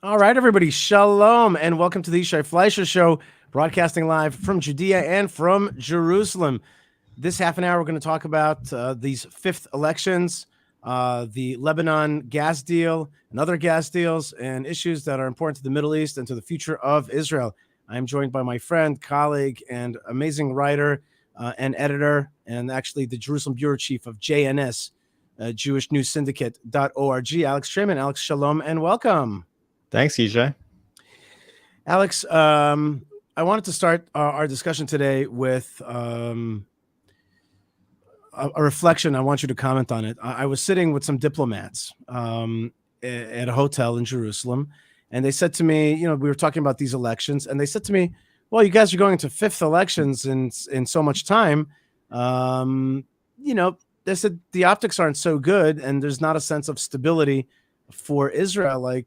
All right, everybody, shalom, and welcome to the Yishai Fleischer Show, broadcasting live from Judea and from Jerusalem. This half an hour, we're going to talk about these fifth elections, the Lebanon gas deal, and other gas deals, and issues that are important to the Middle East and to the future of Israel. I am joined by my friend, colleague, and amazing writer and editor, and actually the Jerusalem bureau chief of JNS, Jewish News Syndicate.org, Alex Shreiman. Alex, shalom, and welcome. Thanks, EJ. Alex, I wanted to start our discussion today with a reflection. I want you to comment on it. I was sitting with some diplomats at a hotel in Jerusalem, and they said to me, we were talking about these elections, and they said to me, well, you guys are going to fifth elections in so much time. They said the optics aren't so good, and there's not a sense of stability for Israel.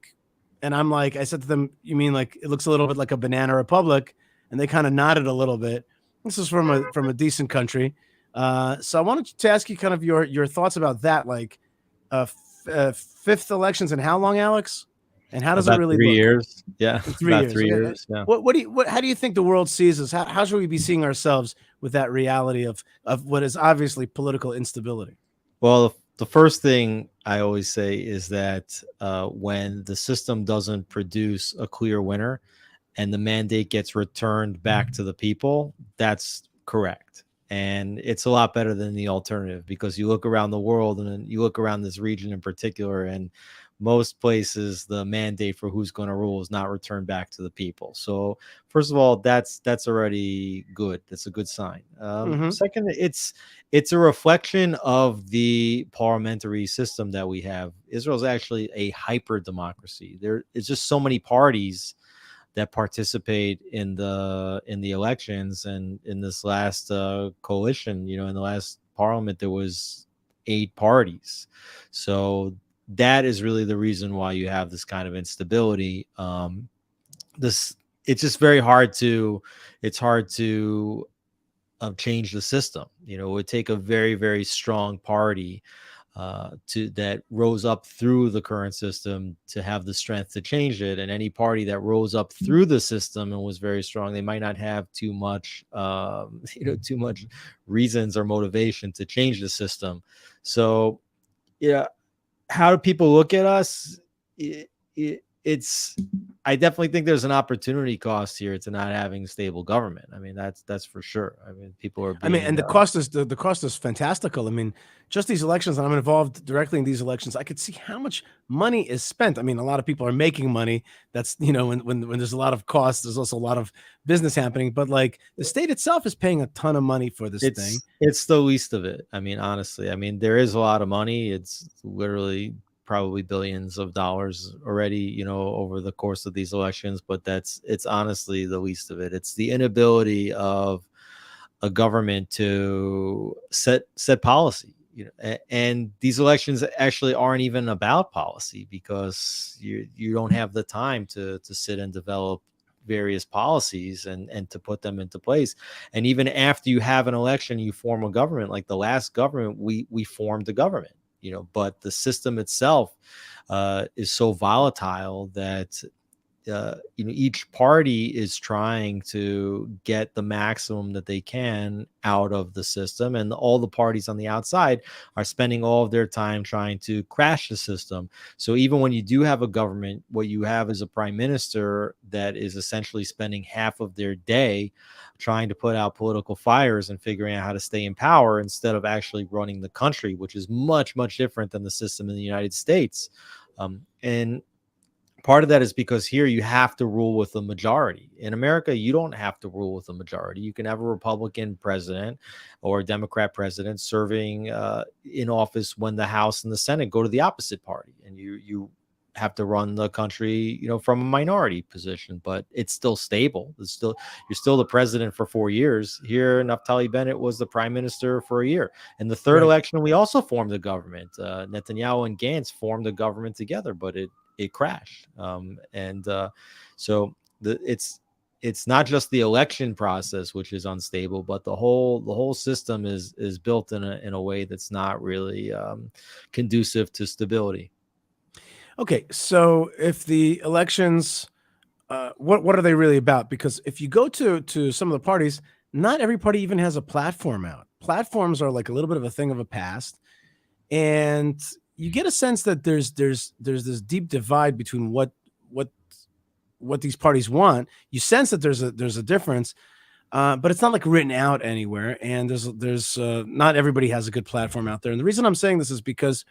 And I'm like, I said to them, you mean like it looks a little bit like a banana republic? And they kind of nodded a little bit. This is from a decent country. So I wanted to ask you kind of your thoughts about that, like fifth elections and how long, Alex? And how does it About really 3 years. Yeah, look? In 3 years. about 3 Okay. years. Yeah. How do you think the world sees us? How should we be seeing ourselves with that reality of what is obviously political instability? Well, the first thing I always say is that when the system doesn't produce a clear winner and the mandate gets returned back to the people, that's correct. And it's a lot better than the alternative, because you look around the world and then you look around this region in particular, and most places the mandate for who's going to rule is not returned back to the people. So first of all, that's already good. That's a good sign. Second, it's a reflection of the parliamentary system that we have. Israel is actually a hyper democracy. There is just so many parties that participate in the elections, and in this last coalition, in the last parliament, there was 8 parties. So that is really the reason why you have this kind of instability. This it's just very hard to change the system. It would take a very, very strong party that rose up through the current system to have the strength to change it. And any party that rose up through the system and was very strong, they might not have too much, too much reasons or motivation to change the system. So, yeah, how do people look at us? It's I definitely think there's an opportunity cost here to not having stable government. I mean, that's for sure. I mean, people are being. And the cost is fantastical. I mean, just these elections, and I'm involved directly in these elections. I could see how much money is spent. I mean, a lot of people are making money. That's when there's a lot of costs, there's also a lot of business happening. But like the state itself is paying a ton of money for this thing. It's the least of it. I mean, honestly, I mean, there is a lot of money. It's literally probably billions of dollars already, over the course of these elections, but it's honestly the least of it. It's the inability of a government to set policy, and these elections actually aren't even about policy, because you don't have the time to sit and develop various policies and to put them into place. And even after you have an election, you form a government. Like the last government, we formed a government, but the system itself is so volatile that each party is trying to get the maximum that they can out of the system, and all the parties on the outside are spending all of their time trying to crash the system. So even when you do have a government, what you have is a prime minister that is essentially spending half of their day trying to put out political fires and figuring out how to stay in power, instead of actually running the country, which is much, much different than the system in the United States. And part of that is because here you have to rule with a majority. In America, you don't have to rule with a majority. You can have a Republican president or a Democrat president serving in office when the House and the Senate go to the opposite party, and you have to run the country, from a minority position, but it's still stable. You're still the president for 4 years. Here, Naftali Bennett was the prime minister for a year. And the third election, we also formed a government. Netanyahu and Gantz formed a government together, but it crashed. So it's not just the election process which is unstable, but the whole system is built in a way that's not really conducive to stability. Okay, so if the elections, what are they really about? Because if you go to some of the parties, not every party even has a platform out. Platforms are like a little bit of a thing of a past, and you get a sense that there's this deep divide between what what these parties want. You sense that there's a difference, but it's not like written out anywhere. And there's not everybody has a good platform out there. And the reason I'm saying this is because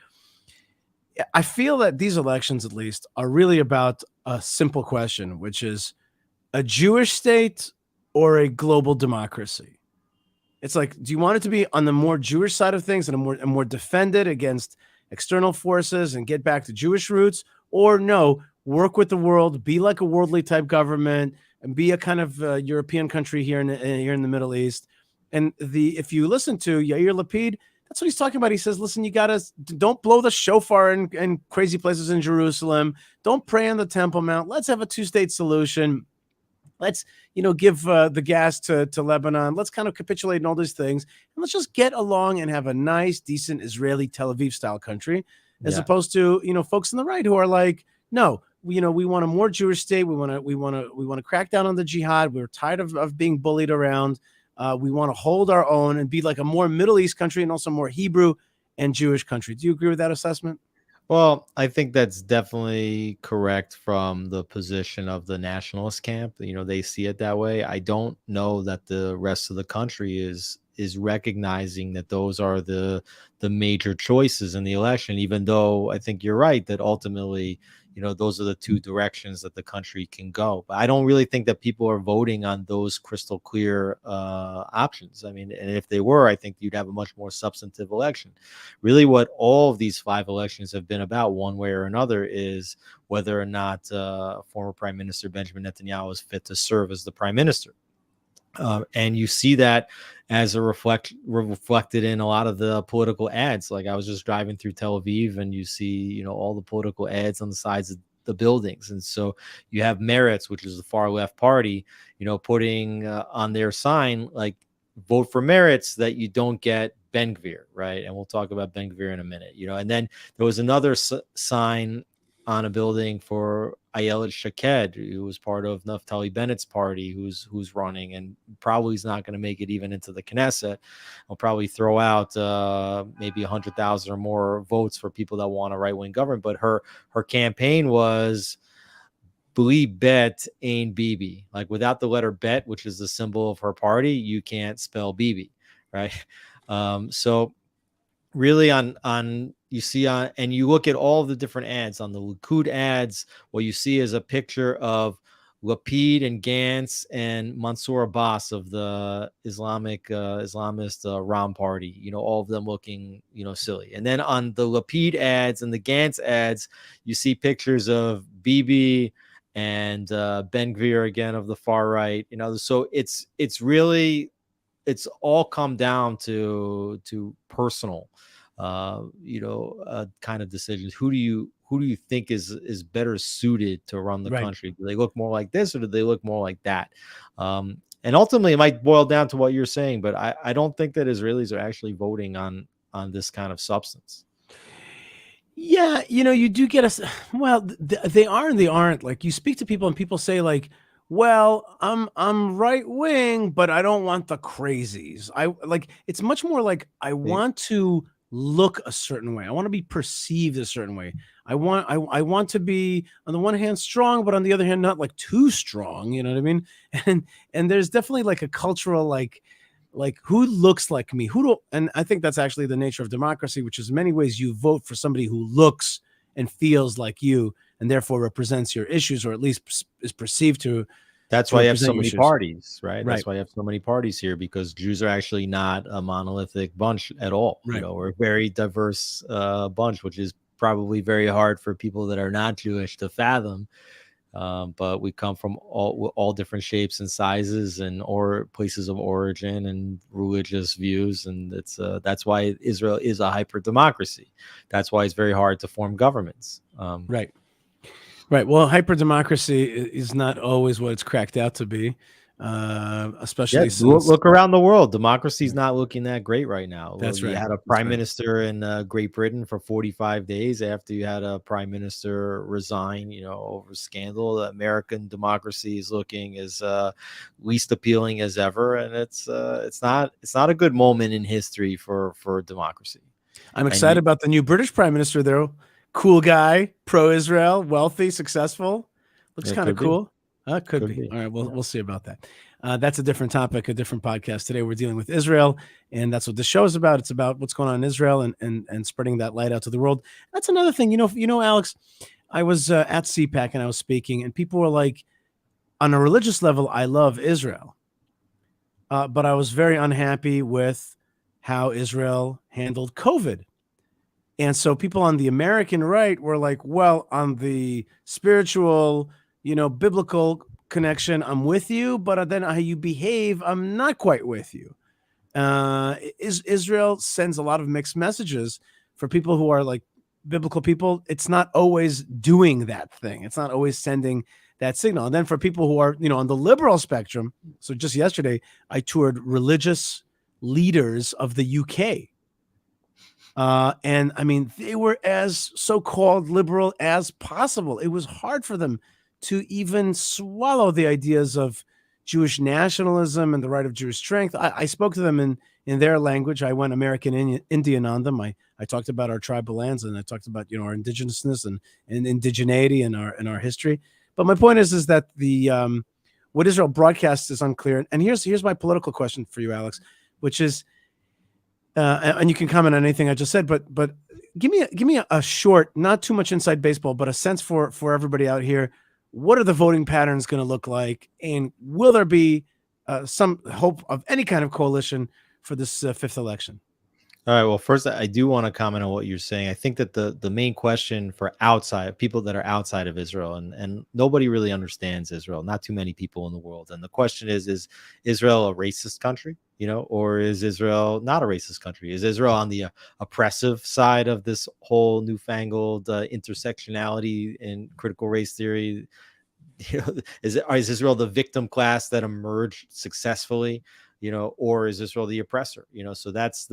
I feel that these elections, at least, are really about a simple question, which is a Jewish state or a global democracy. It's like, do you want it to be on the more Jewish side of things and a more defended against external forces and get back to Jewish roots, or no, work with the world, be like a worldly type government, and be a kind of European country here in the Middle East. And the if you listen to Yair Lapid, that's what he's talking about. He says, listen, you gotta don't blow the shofar in crazy places in Jerusalem. Don't pray on the Temple Mount. Let's have a two-state solution. Let's give the gas to Lebanon. Let's kind of capitulate in all these things, and let's just get along and have a nice, decent Israeli Tel Aviv style country, as Yeah. opposed to folks on the right who are like, no, we want a more Jewish state. We want to crack down on the jihad. We're tired of being bullied around. We want to hold our own and be like a more Middle East country and also more Hebrew and Jewish country. Do you agree with that assessment? Well, I think that's definitely correct from the position of the nationalist camp. They see it that way. I don't know that the rest of the country is recognizing that those are the major choices in the election, even though I think you're right that ultimately, those are the two directions that the country can go. But I don't really think that people are voting on those crystal clear options. I mean, and if they were, I think you'd have a much more substantive election. Really, what all of these five elections have been about, one way or another, is whether or not former Prime Minister Benjamin Netanyahu is fit to serve as the prime minister. And you see that as reflected in a lot of the political ads. Like, I was just driving through Tel Aviv, and you see, all the political ads on the sides of the buildings. And so you have Meretz, which is the far left party, putting on their sign, like, vote for Meretz that you don't get Ben Gvir, right? And we'll talk about Ben Gvir in a minute. And then there was another sign on a building for Ayelet Shaked, who was part of Naftali Bennett's party, who's running, and probably is not going to make it even into the Knesset. I'll probably throw out maybe 100,000 or more votes for people that want a right-wing government. But her campaign was Bli Bet Ain Bibi. Like, without the letter Bet, which is the symbol of her party, you can't spell Bibi, right? So really on you see on, and you look at all the different ads on the Likud ads, what you see is a picture of Lapid and Gantz and Mansour Abbas of the Islamist Ram party, all of them looking, silly. And then on the Lapid ads and the Gantz ads, you see pictures of Bibi and Ben Gvir again of the far right, so it's really, it's all come down to personal kind of decisions. Who do you think is better suited to run the Right. country? Do they look more like this, or do they look more like that? And ultimately it might boil down to what you're saying, but I don't think that Israelis are actually voting on this kind of substance. Yeah, you do get well, they are and they aren't. Like, you speak to people and people say like, "Well, I'm right wing, but I don't want the crazies." I like it's much more like I want to look a certain way. I want to be perceived a certain way. I want to be, on the one hand, strong, but on the other hand not like too strong, you know what I mean? And there's definitely like a cultural like who looks like me, and I think that's actually the nature of democracy, which is in many ways you vote for somebody who looks and feels like you and therefore represents your issues, or at least is perceived to That's why you have represent so your many issues. parties, right? Right. That's why you have so many parties here, because Jews are actually not a monolithic bunch at all. Right. We're a very diverse bunch, which is probably very hard for people that are not Jewish to fathom. But we come from all different shapes and sizes and or places of origin and religious views, and that's why Israel is a hyper democracy. That's why it's very hard to form governments. Right. Right. Well, hyper democracy is not always what it's cracked out to be. especially look around the world. Democracy's not looking that great right now. That's right. You had a prime minister in Great Britain for 45 days after you had a prime minister resign, over scandal. The American democracy is looking as least appealing as ever, and it's not a good moment in history for democracy. I'm excited about the new British prime minister, though. Cool guy, pro-Israel, wealthy, successful. Looks kind of cool. Could be. All right, we'll see about that. That's a different topic, a different podcast. Today we're dealing with Israel, and that's what the show is about. It's about what's going on in Israel and spreading that light out to the world. That's another thing. Alex, I was at CPAC and I was speaking, and people were like, on a religious level, I love Israel, but I was very unhappy with how Israel handled COVID. And so people on the American right were like, well, on the spiritual, biblical connection, I'm with you, but then how you behave, I'm not quite with you. Israel sends a lot of mixed messages for people who are like biblical people. It's not always doing that thing. It's not always sending that signal. And then for people who are, on the liberal spectrum. So just yesterday, I toured religious leaders of the UK. And I mean, they were as so-called liberal as possible. It was hard for them to even swallow the ideas of Jewish nationalism and the right of Jewish strength. I spoke to them in their language. I went American Indian on them. I talked about our tribal lands, and I talked about our indigenousness and indigeneity and our history. But my point is that the what Israel broadcasts is unclear. And here's my political question for you, Alex, which is, and you can comment on anything I just said, but give me a short, not too much inside baseball, but a sense for everybody out here. What are the voting patterns going to look like, and will there be some hope of any kind of coalition for this fifth election? All right. Well, first, I do want to comment on what you're saying. I think that the main question for people that are outside of Israel, and nobody really understands Israel, not too many people in the world. And the question is Israel a racist country, or is Israel not a racist country? Is Israel on the oppressive side of this whole newfangled intersectionality and critical race theory? Is Israel the victim class that emerged successfully, or is Israel the oppressor? So that's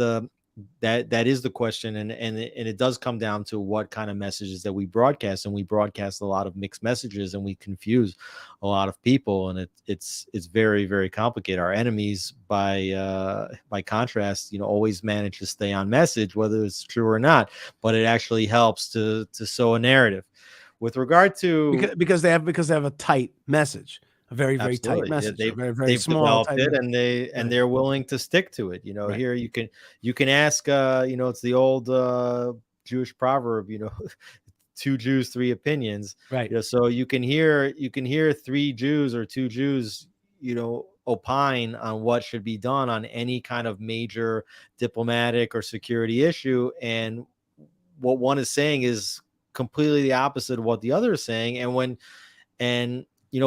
that is the question, and it does come down to what kind of messages that we broadcast, and we broadcast a lot of mixed messages, and we confuse a lot of people, and it's very, very complicated. Our enemies, by contrast, always manage to stay on message, whether it's true or not, but it actually helps to sow a narrative. With regard to because they have a tight message. A very, very tight message. They've small, developed it, and they're willing to stick to it. Right. Here you can ask. It's the old Jewish proverb. 2 Jews, 3 opinions. Right. So you can hear 3 Jews or 2 Jews. Opine on what should be done on any kind of major diplomatic or security issue, and what one is saying is completely the opposite of what the other is saying.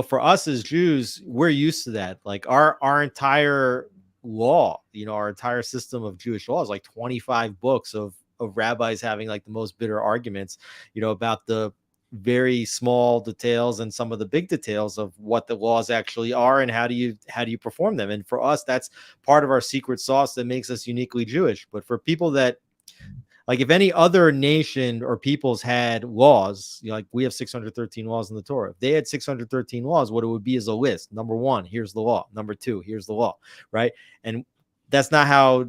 For us as Jews, we're used to that. Like our entire law, our entire system of Jewish law is like 25 books of rabbis having like the most bitter arguments, about the very small details and some of the big details of what the laws actually are and how do you perform them. And for us, that's part of our secret sauce that makes us uniquely Jewish. But for people that, like, if any other nation or peoples had laws, like we have 613 laws in the Torah. If they had 613 laws, what it would be is a list. Number 1, here's the law. Number 2, here's the law, right? And that's not how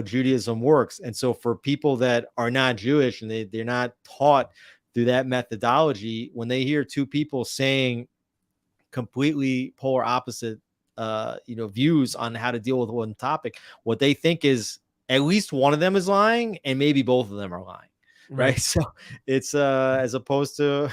Judaism works. And so for people that are not Jewish and they're not taught through that methodology, when they hear 2 people saying completely polar opposite, views on how to deal with one topic, what they think is at least one of them is lying, and maybe both of them are lying, right? So it's as opposed to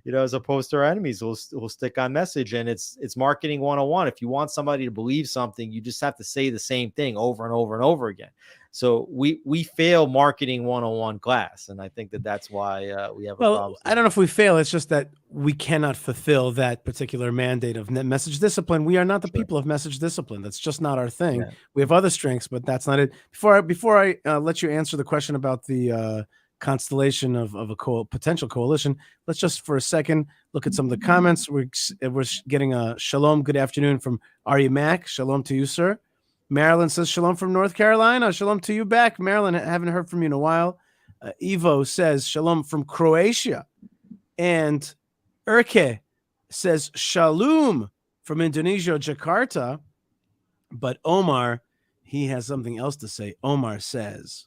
our enemies who'll stick on message, and it's marketing 101. If you want somebody to believe something, you just have to say the same thing over and over and over again. So we fail marketing 101 class, and I think that's why we have a problem. I don't know if we fail. It's just that we cannot fulfill that particular mandate of message discipline. We are not the people of message discipline. That's just not our thing. Yeah. We have other strengths, but that's not it. Before I let you answer the question about the constellation of a potential coalition. Let's just for a second look at some of the comments. We're getting a shalom, good afternoon from Arya Mack. Shalom to you, sir. Marilyn says shalom from North Carolina. Shalom to you back, Marilyn. I haven't heard from you in a while. Ivo says shalom from Croatia. And Urke says shalom from Indonesia, Jakarta. But Omar, he has something else to say. Omar says,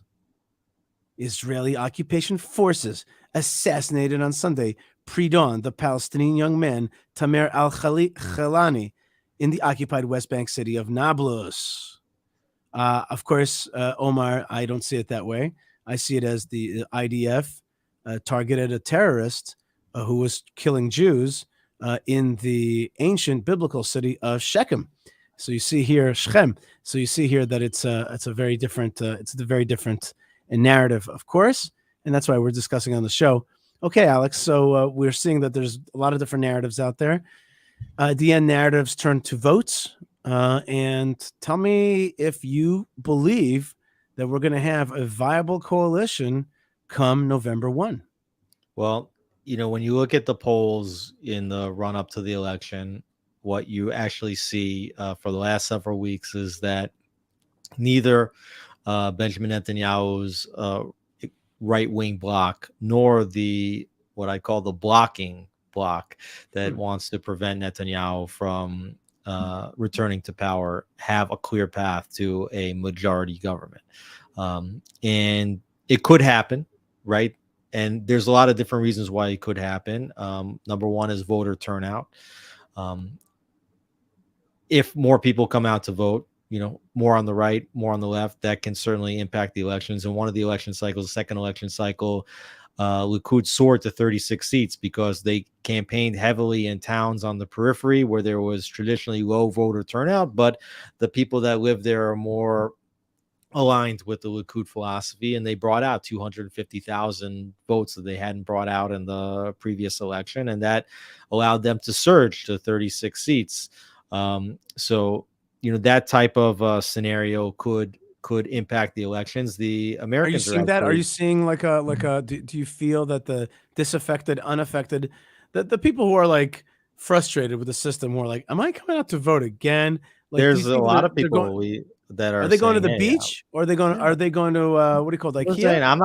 Israeli occupation forces assassinated on Sunday pre-dawn the Palestinian young man Tamer al-Khalani in the occupied West Bank city of Nablus. Of course, Omar, I don't see it that way. I see it as the IDF targeted a terrorist who was killing Jews in the ancient biblical city of Shechem. So you see here Shechem. So you see here that it's a very different narrative, of course, and that's why we're discussing on the show. Okay, Alex. So we're seeing that there's a lot of different narratives out there. The end narratives turn to votes, and tell me if you believe that we're going to have a viable coalition come November 1. Well, when you look at the polls in the run up to the election, what you actually see for the last several weeks is that neither Benjamin Netanyahu's right-wing bloc nor what I call the blocking bloc that wants to prevent Netanyahu from returning to power have a clear path to a majority government. And it could happen, right? And there's a lot of different reasons why it could happen. Number one is voter turnout. If more people come out to vote, more on the right, more on the left, that can certainly impact the elections. And one of the election cycles, the second election cycle, Likud soared to 36 seats because they campaigned heavily in towns on the periphery where there was traditionally low voter turnout, but the people that live there are more aligned with the Likud philosophy, and they brought out 250,000 votes that they hadn't brought out in the previous election, and that allowed them to surge to 36 seats. So that type of scenario could impact the elections. The Americans are you seeing that? Are you seeing like a do you feel that the disaffected, unaffected, the people who are like frustrated with the system who are like, am I coming out to vote again? Like, there's a lot of people that are they going to the saying, beach, or are they going to what do you call it, IKEA? Saying, I'm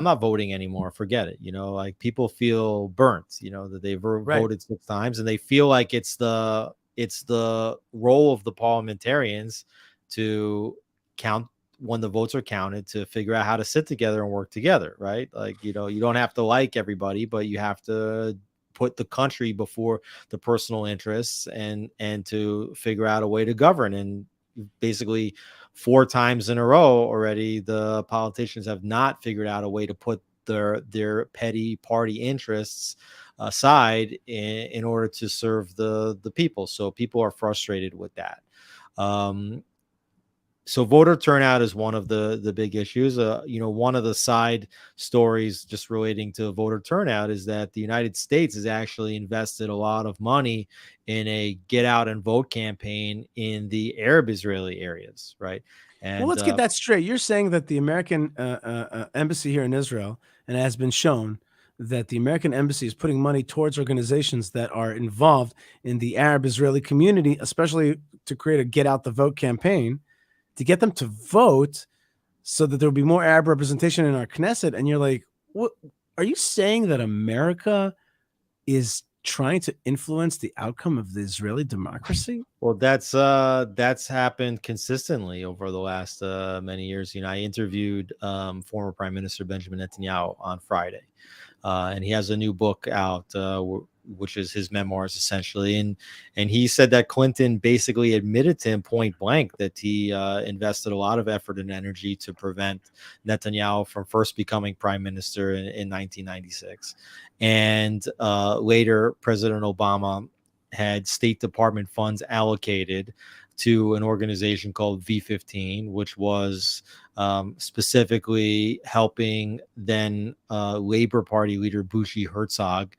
not voting anymore. Forget it. Like people feel burnt, that they've voted 6 times, and they feel like it's the role of the parliamentarians to count when the votes are counted, to figure out how to sit together and work together, right? Like, you don't have to like everybody, but you have to put the country before the personal interests and to figure out a way to govern. And basically 4 times in a row already, the politicians have not figured out a way to put their petty party interests aside in order to serve the people. So people are frustrated with that. So voter turnout is one of the big issues. One of the side stories just relating to voter turnout is that the United States has actually invested a lot of money in a get out and vote campaign in the Arab Israeli areas, right? And well, let's get that straight. You're saying that the American embassy here in Israel, and it has been shown that the American embassy is putting money towards organizations that are involved in the Arab Israeli community, especially to create a get out the vote campaign, to get them to vote so that there will be more Arab representation in our Knesset. And you're like, what are you saying, that America is trying to influence the outcome of the Israeli democracy? Well, that's happened consistently over the last many years. I interviewed former Prime Minister Benjamin Netanyahu on Friday, and he has a new book out, which is his memoirs essentially, and he said that Clinton basically admitted to him point blank that he invested a lot of effort and energy to prevent Netanyahu from first becoming prime minister in 1996, and later President Obama had State Department funds allocated to an organization called V15, which was specifically helping then Labor Party leader Bushi Herzog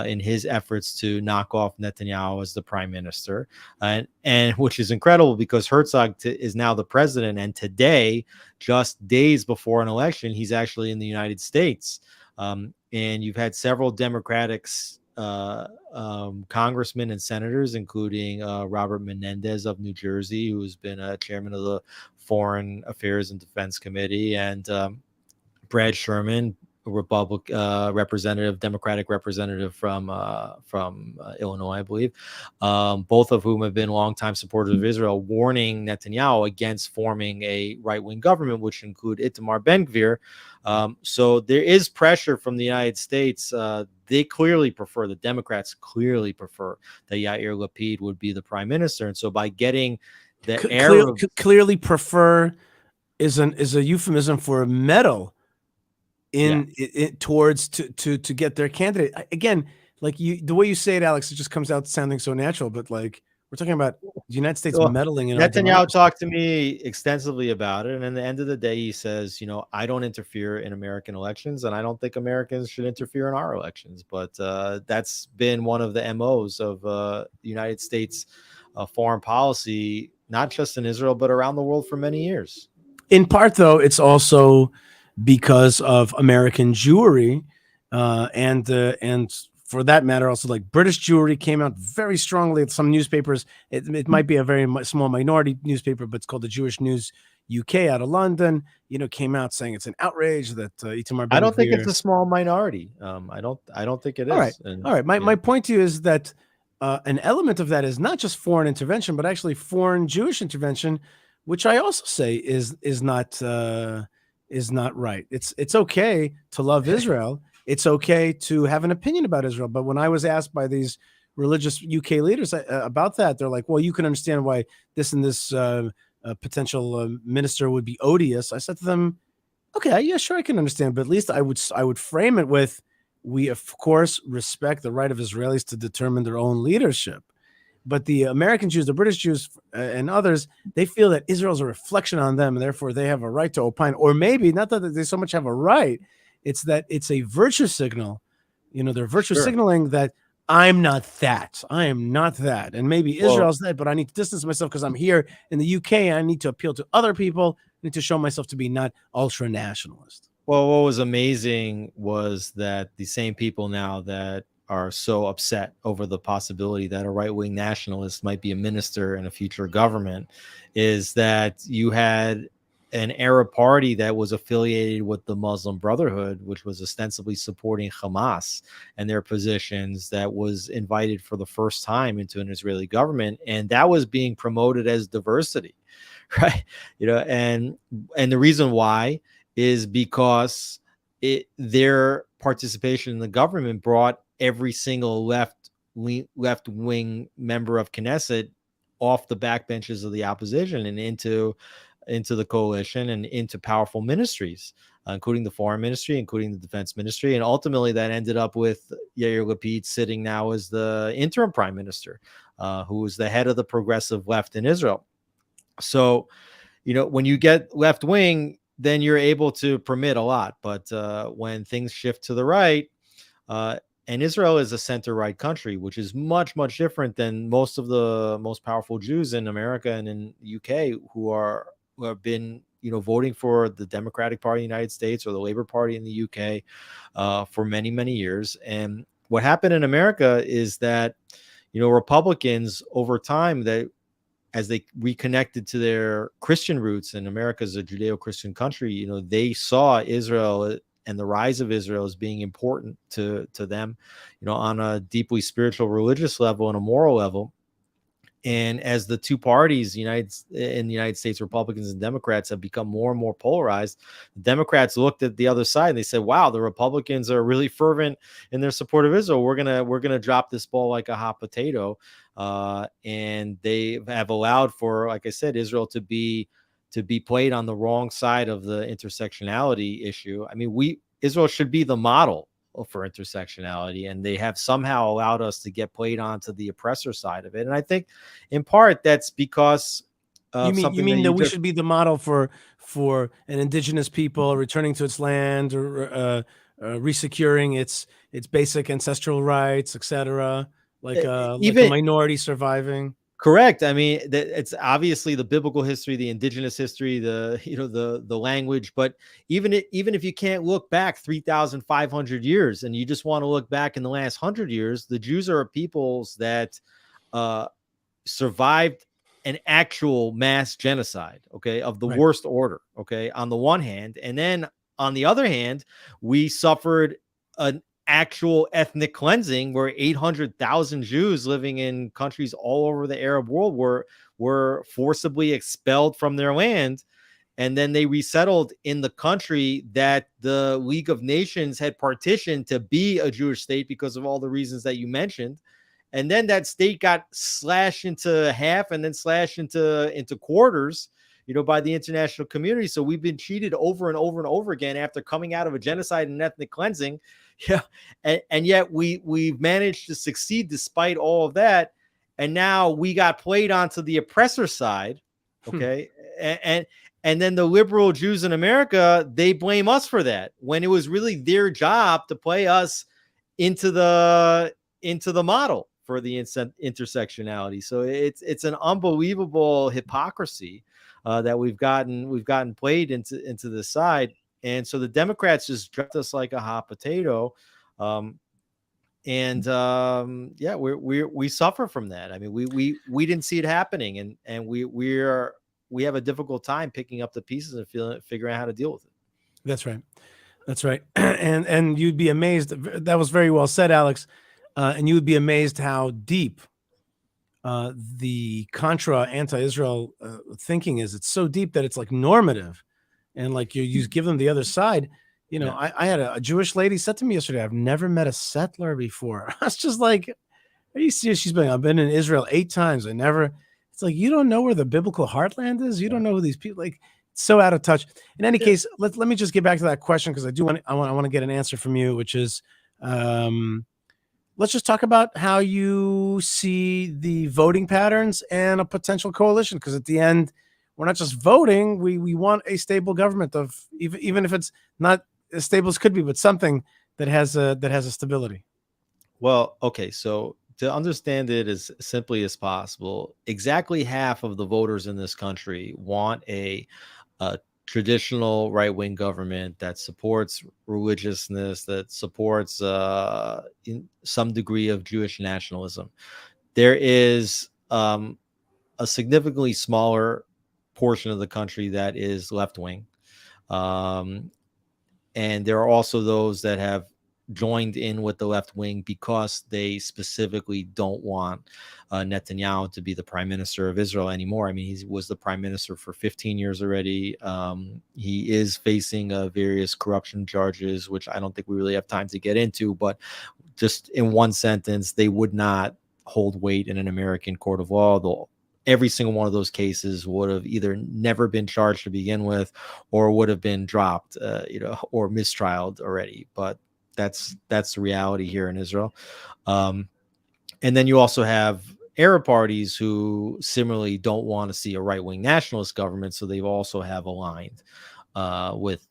in his efforts to knock off Netanyahu as the prime minister, and which is incredible because Herzog is now the president, and today, just days before an election, he's actually in the United States. And you've had several Democrats, congressmen and senators, including Robert Menendez of New Jersey, who has been a chairman of the Foreign Affairs and Defense Committee, and Brad Sherman, a representative, Democratic representative from Illinois, I believe, both of whom have been longtime supporters of Israel, warning Netanyahu against forming a right-wing government, which include Itamar Ben-Gvir. So there is pressure from the United States. They clearly prefer, the Democrats clearly prefer that Yair Lapid would be the prime minister. And so by getting the clearly prefer is a euphemism for meddle in towards to get their candidate. Again, like the way you say it, Alex, it just comes out sounding so natural, but like we're talking about the United States meddling in Netanyahu talked to me extensively about it, and at the end of the day, he says, I don't interfere in American elections, and I don't think Americans should interfere in our elections. But that's been one of the MOs of the United States foreign policy, not just in Israel, but around the world for many years. In part, though, it's also because of American Jewry, and for that matter, also like British Jewry came out very strongly at some newspapers. It might be a very small minority newspaper, but it's called the Jewish News UK out of London. Came out saying it's an outrage that Itamar Ben-Gvir. I don't think it's a small minority. I don't think it is. All right. My point to you is that an element of that is not just foreign intervention, but actually foreign Jewish intervention, which I also say is not right. It's okay to love Israel. It's okay to have an opinion about Israel. But when I was asked by these religious UK leaders about that, they're like, well, you can understand why this and this potential minister would be odious. I said to them, okay, yeah, sure, I can understand. But at least I would frame it with, we, of course, respect the right of Israelis to determine their own leadership. But the American Jews, the British Jews, and others, they feel that Israel's a reflection on them, and therefore they have a right to opine. Or maybe not that they so much have a right, it's that it's a virtue signal. They're virtue signaling that I'm not that. I am not that. And maybe Israel's that, but I need to distance myself because I'm here in the UK. I need to appeal to other people. I need to show myself to be not ultra-nationalist. Well, what was amazing was that the same people now that are so upset over the possibility that a right-wing nationalist might be a minister in a future government is that you had an Arab party that was affiliated with the Muslim Brotherhood, which was ostensibly supporting Hamas and their positions, that was invited for the first time into an Israeli government, and that was being promoted as diversity, right? And the reason why is because their participation in the government brought every single left-wing member of Knesset off the backbenches of the opposition and into the coalition and into powerful ministries, including the foreign ministry, including the defense ministry. And ultimately that ended up with Yair Lapid sitting now as the interim prime minister, who is the head of the progressive left in Israel. So, when you get left wing, then you're able to permit a lot. But when things shift to the right, and Israel is a center-right country, which is much, much different than most of the most powerful Jews in America and in the UK who have been, voting for the Democratic Party in the United States or the Labor Party in the UK for many, many years. And what happened in America is that, Republicans over time, that as they reconnected to their Christian roots, and America is a Judeo-Christian country, they saw Israel and the rise of Israel as being important to them, on a deeply spiritual, religious level and a moral level. And as the two parties, in the United States, Republicans and Democrats, have become more and more polarized, the Democrats looked at the other side and they said, wow, the Republicans are really fervent in their support of Israel. We're gonna drop this ball like a hot potato. And they have allowed for, like I said, Israel to be played on the wrong side of the intersectionality issue. I mean, Israel should be the model for intersectionality, and they have somehow allowed us to get played onto the oppressor side of it. And I think in part that's because of You something that mean that you we just should be the model for an indigenous people returning to its land, or resecuring its basic ancestral rights, etc., like a even minority surviving. correct. I mean, it's obviously the biblical history, the indigenous history, the the language. But even if you can't look back 3,500 years, and you just want to look back in the last 100 years, the Jews are a peoples that uh, survived an actual mass genocide, okay, of the Right. worst order, okay, on the one hand. And then on the other hand, we suffered an actual ethnic cleansing where 800,000 Jews living in countries all over the Arab world were forcibly expelled from their land, and then they resettled in the country that the League of Nations had partitioned to be a Jewish state because of all the reasons that you mentioned. And then that state got slashed into half and then slashed into quarters, by the international community. So we've been cheated over and over and over again after coming out of a genocide and ethnic cleansing. Yeah, and yet we've managed to succeed despite all of that. And now we got played onto the oppressor side. Okay. And then the liberal Jews in America, they blame us for that, when it was really their job to play us into the model for the intersectionality. So it's an unbelievable hypocrisy that we've gotten played into the side. And so the Democrats just dropped us like a hot potato. Yeah, we suffer from that. I mean, we didn't see it happening, and we have a difficult time picking up the pieces and figuring out how to deal with it. That's right. That's right. And you'd be amazed. That was very well said, Alex. And you would be amazed how deep the contra anti-Israel thinking is. It's so deep that it's like normative, and like you give them the other side. Yeah. I had a Jewish lady said to me yesterday, "I've never met a settler before." I was just like, "Are you serious?" She's been, "I've been in Israel 8 times. I never." It's like, you don't know where the biblical heartland is. You don't know who these people like. So out of touch. In any case, let me just get back to that question, because I want to get an answer from you, which is, let's just talk about how you see the voting patterns and a potential coalition. Because at the end, we're not just voting; we want a stable government, of even if it's not as stable as could be, but something that has a stability. Well, okay, so to understand it as simply as possible, exactly half of the voters in this country want a traditional right-wing government that supports religiousness, that supports in some degree of Jewish nationalism. There is a significantly smaller portion of the country that is left-wing. And there are also those that have joined in with the left wing because they specifically don't want Netanyahu to be the prime minister of Israel anymore. I mean, he was the prime minister for 15 years already. He is facing various corruption charges, which I don't think we really have time to get into, but just in one sentence, they would not hold weight in an American court of law. Though every single one of those cases would have either never been charged to begin with, or would have been dropped, or mistrialed already. But that's the reality here in Israel. And then you also have Arab parties who similarly don't want to see a right-wing nationalist government, so they've also have aligned with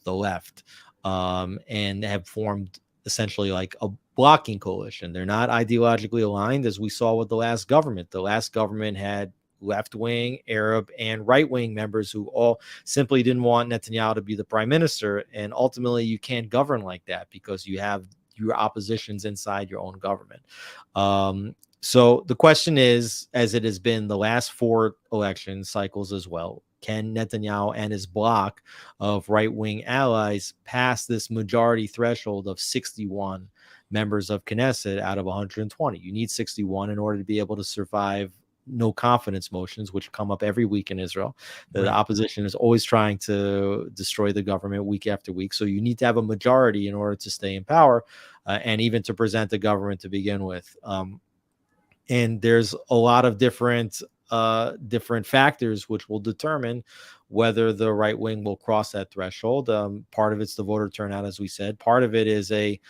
the left, and have formed essentially like a blocking coalition. They're not ideologically aligned, as we saw with the last government. The last government had left-wing, Arab, and right-wing members who all simply didn't want Netanyahu to be the prime minister. And ultimately, you can't govern like that because you have your oppositions inside your own government. So the question is, as it has been the last 4 election cycles as well, can Netanyahu and his bloc of right-wing allies pass this majority threshold of 61 members of Knesset out of 120? You need 61 in order to be able to survive no confidence motions, which come up every week in Israel. The opposition is always trying to destroy the government week after week. So you need to have a majority in order to stay in power, and even to present the government to begin with. And there's a lot of different different factors which will determine whether the right wing will cross that threshold. Part of it's the voter turnout, as we said. Part of it is a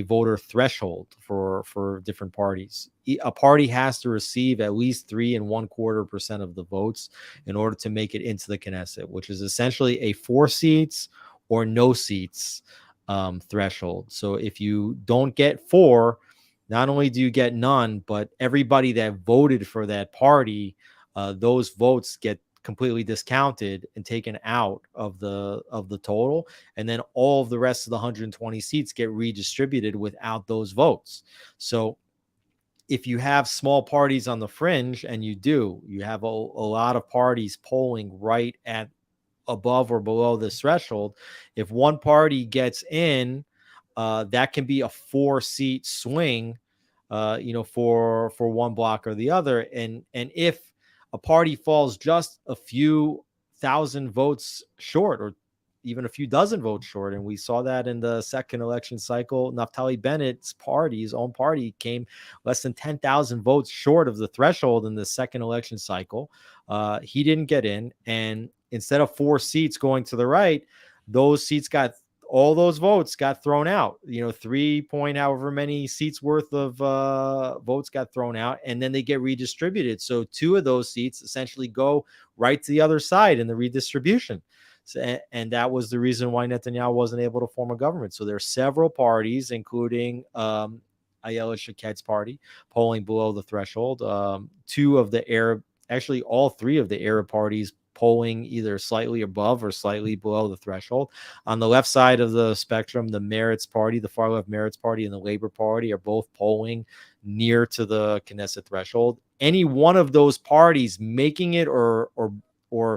voter threshold for different parties. A party has to receive at least 3.25% of the votes in order to make it into the Knesset, which is essentially a 4 seats or no seats threshold. So if you don't get 4, not only do you get none, but everybody that voted for that party, those votes get completely discounted and taken out of the total, and then all of the rest of the 120 seats get redistributed without those votes. So if you have small parties on the fringe, and you have a lot of parties polling right at above or below this threshold, if one party gets in, that can be a 4-seat swing, for one block or the other. And if a party falls just a few thousand votes short, or even a few dozen votes short, and we saw that in the second election cycle, Naftali Bennett's party, his own party, came less than 10,000 votes short of the threshold in the second election cycle. He didn't get in, and instead of 4 seats going to the right, all those votes got thrown out. 3 point however many seats worth of votes got thrown out, and then they get redistributed. So 2 of those seats essentially go right to the other side in the redistribution. And that was the reason why Netanyahu wasn't able to form a government. So there are several parties, including Ayelet Shaket's party, polling below the threshold. 2 of the Arab, actually all 3 of the Arab parties, polling either slightly above or slightly below the threshold. On the left side of the spectrum, the Meretz party, the far left Meretz party, and the Labor Party are both polling near to the Knesset threshold. Any one of those parties making it or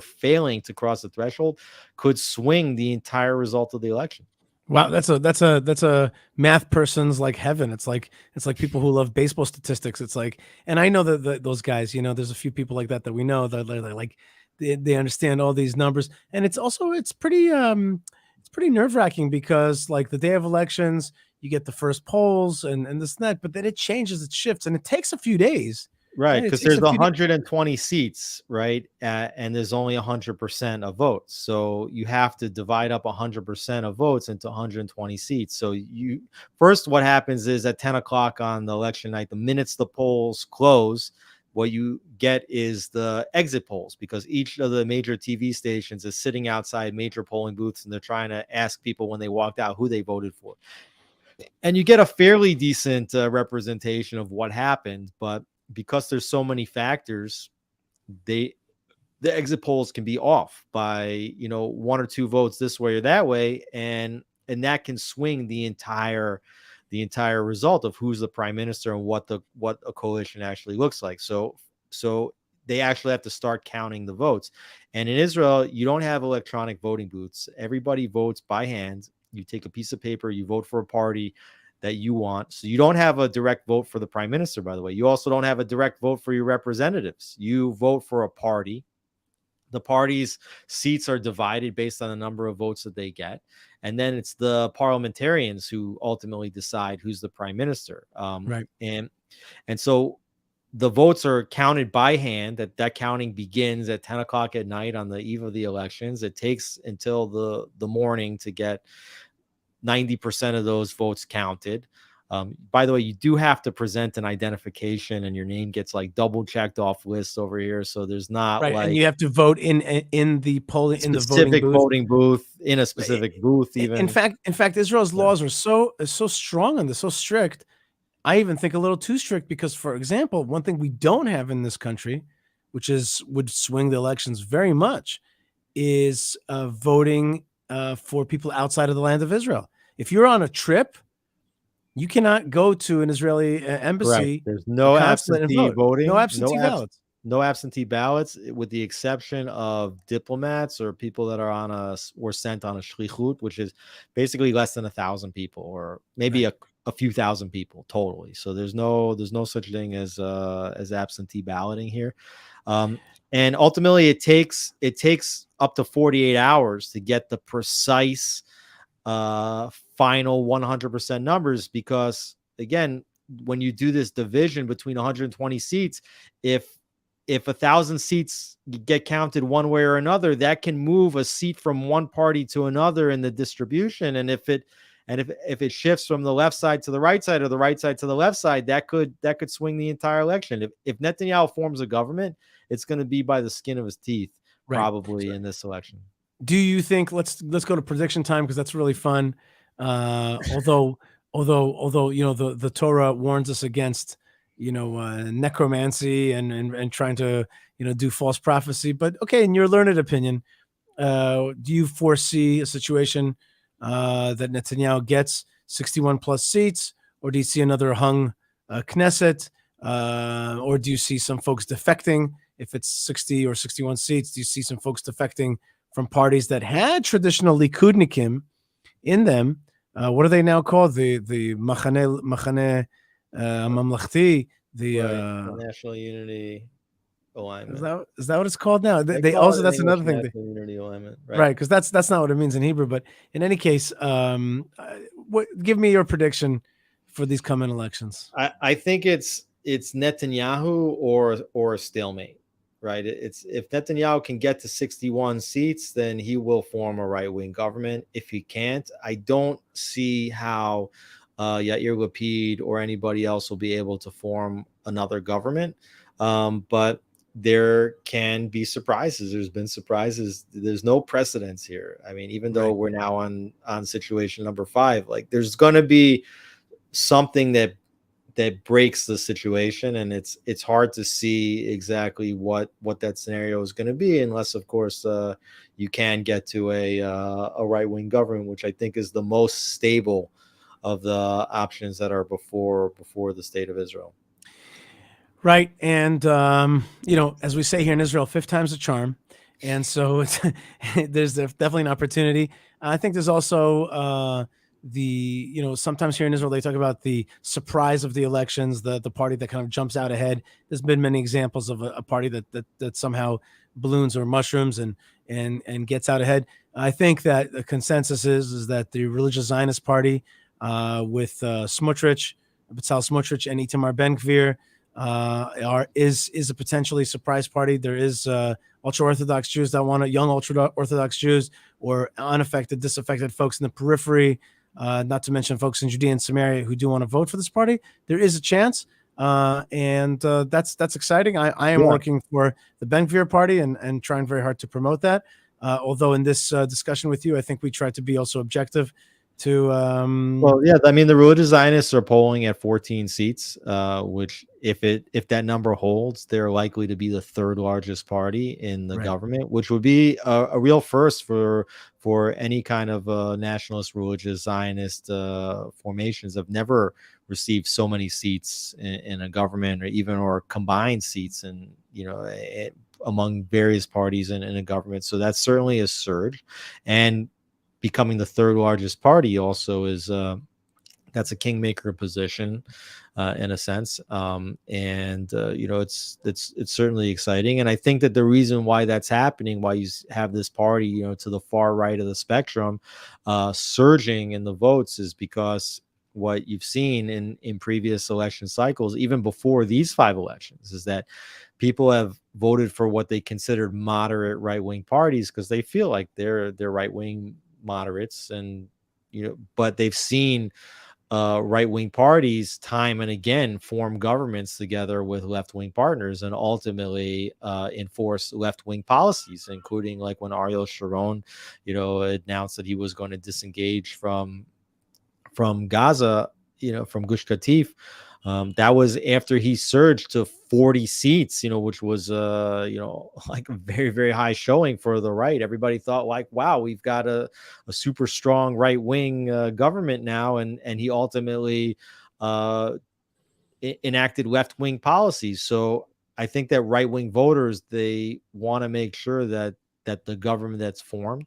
failing to cross the threshold could swing the entire result of the election. Wow, that's a math person's like heaven. It's like people who love baseball statistics. It's like, and I know that those guys, there's a few people like that we know that they're like, they understand all these numbers, and it's pretty nerve-wracking, because like the day of elections, you get the first polls and this and that, but then it changes, it shifts, and it takes a few days. Right, because there's 120 seats, right? And there's only 100% of votes. So you have to divide up 100% of votes into 120 seats. So what happens is at 10 o'clock on the election night, the minutes the polls close, what you get is the exit polls, because each of the major TV stations is sitting outside major polling booths, and they're trying to ask people when they walked out who they voted for. And you get a fairly decent representation of what happened, but because there's so many factors, the exit polls can be off by 1 or 2 votes this way or that way, and that can swing the entire result of who's the prime minister and what a coalition actually looks like. So they actually have to start counting the votes. And in Israel, you don't have electronic voting booths. Everybody votes by hand. You take a piece of paper, you vote for a party that you want. So you don't have a direct vote for the prime minister, by the way. You also don't have a direct vote for your representatives. You vote for a party. The party's seats are divided based on the number of votes that they get. And then it's the parliamentarians who ultimately decide who's the prime minister. Right. And so the votes are counted by hand. That counting begins at 10 o'clock at night on the eve of the elections. It takes until the morning to get 90% of those votes counted. By the way, you do have to present an identification, and your name gets like double checked off lists over here. So there's not right, like, and you have to vote in the polling, in the voting booth, in a specific booth. Even in fact, Israel's laws are so strong on this, so strict. I even think a little too strict, because, for example, one thing we don't have in this country, which would swing the elections very much, is voting for people outside of the land of Israel. If you're on a trip, you cannot go to an Israeli embassy. Correct. There's no absentee voting. No absentee ballots. No absentee ballots, with the exception of diplomats or people that are were sent on a shlichut, which is basically less than 1,000 people, or maybe a few thousand people totally. So there's no such thing as absentee balloting here. And ultimately it takes up to 48 hours to get the precise final 100% numbers, because again, when you do this division between 120 seats, if if 1,000 seats get counted one way or another, that can move a seat from one party to another in the distribution. And if it shifts from the left side to the right side or the right side to the left side, that could swing the entire election. If Netanyahu forms a government, it's going to be by the skin of his teeth, probably in this election. Do you think let's go to prediction time, because that's really fun. Although the Torah warns us against necromancy and trying to do false prophecy. But okay, in your learned opinion, do you foresee a situation that Netanyahu gets 61 plus seats, or do you see another hung Knesset, or do you see some folks defecting? If it's 60 or 61 seats, do you see some folks defecting from parties that had traditional Likudnikim in them? What are they now called? The Machane Mamlachti, the National Unity Alignment. Is that what it's called now? They also, that's another thing. National Unity Alignment, right? Because that's not what it means in Hebrew. But in any case, give me your prediction for these coming elections. I think it's Netanyahu or a stalemate. Right. It's if Netanyahu can get to 61 seats, then he will form a right-wing government. If he can't, I don't see how Yair Lapid or anybody else will be able to form another government. But there can be surprises. There's been surprises. There's no precedence here. I mean, even though we're now on situation number 5, like there's going to be something that breaks the situation, and it's hard to see exactly what that scenario is going to be, unless of course you can get to a right-wing government, which I think is the most stable of the options that are before the state of Israel. Right. And as we say here in Israel, 5th time's a charm, and so there's definitely an opportunity. I think there's also sometimes here in Israel, they talk about the surprise of the elections, the party that kind of jumps out ahead. There's been many examples of a party that somehow balloons or mushrooms and gets out ahead. I think that the consensus is that the religious Zionist party with Smotrich, Bezalel Smotrich, and Itamar Ben-Gvir is a potentially surprise party. There is ultra-Orthodox Jews that want young ultra-Orthodox Jews, or unaffected, disaffected folks in the periphery, not to mention folks in Judea and Samaria who do want to vote for this party. There is a chance, and that's exciting. I am working for the Ben-Gvir party and trying very hard to promote that. Although in this discussion with you, I think we try to be also objective to I mean, the religious Zionists are polling at 14 seats, which if that number holds, they're likely to be the 3rd largest party in the government, which would be a real first for any kind of nationalist religious Zionist formations. Have never received so many seats in a government, or combined seats in among various parties in a government. So that's certainly a surge, and becoming the 3rd largest party also is that's a kingmaker position in a sense, it's certainly exciting. And I think that the reason why that's happening, why you have this party to the far right of the spectrum surging in the votes, is because what you've seen in previous election cycles, even before these 5 elections, is that people have voted for what they considered moderate right-wing parties because they feel like they're right-wing moderates, and but they've seen right-wing parties time and again form governments together with left-wing partners and ultimately enforce left-wing policies, including like when Ariel Sharon announced that he was going to disengage from Gaza, from Gush Katif. That was after he surged to 40 seats, which was, like a very, very high showing for the right. Everybody thought like, wow, we've got a super strong right wing government now. And he ultimately enacted left wing policies. So I think that right wing voters, they want to make sure that the government that's formed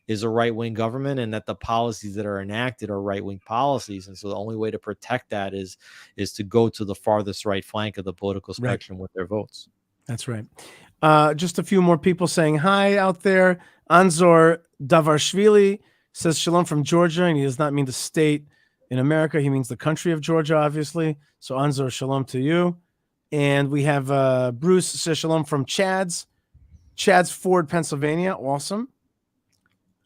is a right-wing government, and that the policies that are enacted are right-wing policies. And so the only way to protect that is to go to the farthest right flank of the political spectrum with their votes. That's right. Just a few more people saying hi out there. Anzor Davarshvili says shalom from Georgia, and he does not mean the state in America. He means the country of Georgia, obviously. So Anzor, shalom to you. And we have Bruce says shalom from Chad's Ford, Pennsylvania. Awesome.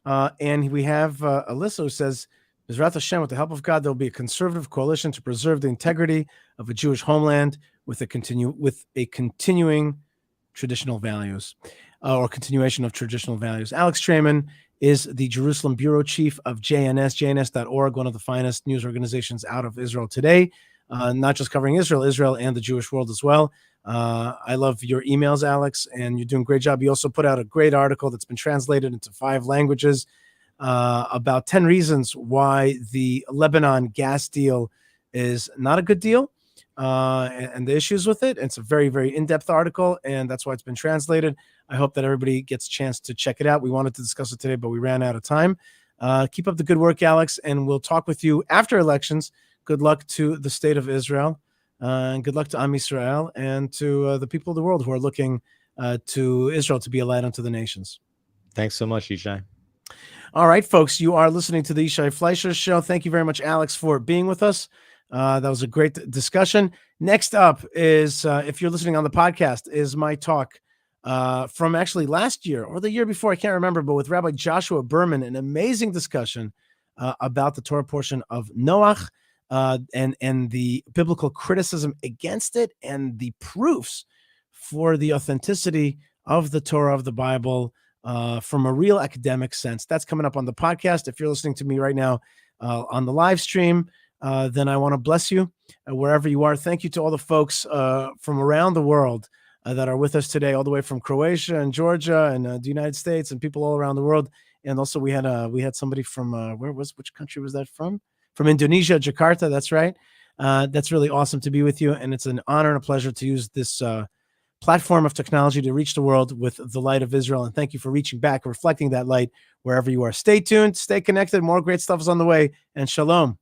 And we have Alyssa who says, Bezrat Hashem, with the help of God, there will be a conservative coalition to preserve the integrity of a Jewish homeland with a continuing traditional values, or continuation of traditional values. Alex Trayman is the Jerusalem bureau chief of JNS, jns.org, one of the finest news organizations out of Israel today, not just covering Israel and the Jewish world as well. I love your emails, Alex, and you're doing a great job. You also put out a great article that's been translated into 5 languages about 10 reasons why the Lebanon gas deal is not a good deal, and the issues with it. It's a very, very in-depth article, and that's why it's been translated. I hope that everybody gets a chance to check it out. We wanted to discuss it today, but we ran out of time. Keep up the good work, Alex, and we'll talk with you after elections. Good luck to the state of Israel, and good luck to Am Yisrael and to the people of the world who are looking to Israel to be a light unto the nations. Thanks so much, Yishai. All right, folks, you are listening to the Yishai Fleischer Show. Thank you very much, Alex, for being with us. That was a great discussion. Next up is, if you're listening on the podcast, is my talk from actually last year or the year before, I can't remember, but with Rabbi Joshua Berman, an amazing discussion about the Torah portion of Noach and the biblical criticism against it and the proofs for the authenticity of the Torah of the Bible from a real academic sense. That's coming up on the podcast. If you're listening to me right now on the live stream, then I want to bless you wherever you are. Thank you to all the folks from around the world that are with us today, all the way from Croatia and Georgia and the United States and people all around the world. And also we had somebody from which country was that from? From Indonesia, Jakarta. That's right. That's really awesome to be with you. And it's an honor and a pleasure to use this platform of technology to reach the world with the light of Israel. And thank you for reaching back, reflecting that light wherever you are. Stay tuned, stay connected. More great stuff is on the way. And shalom.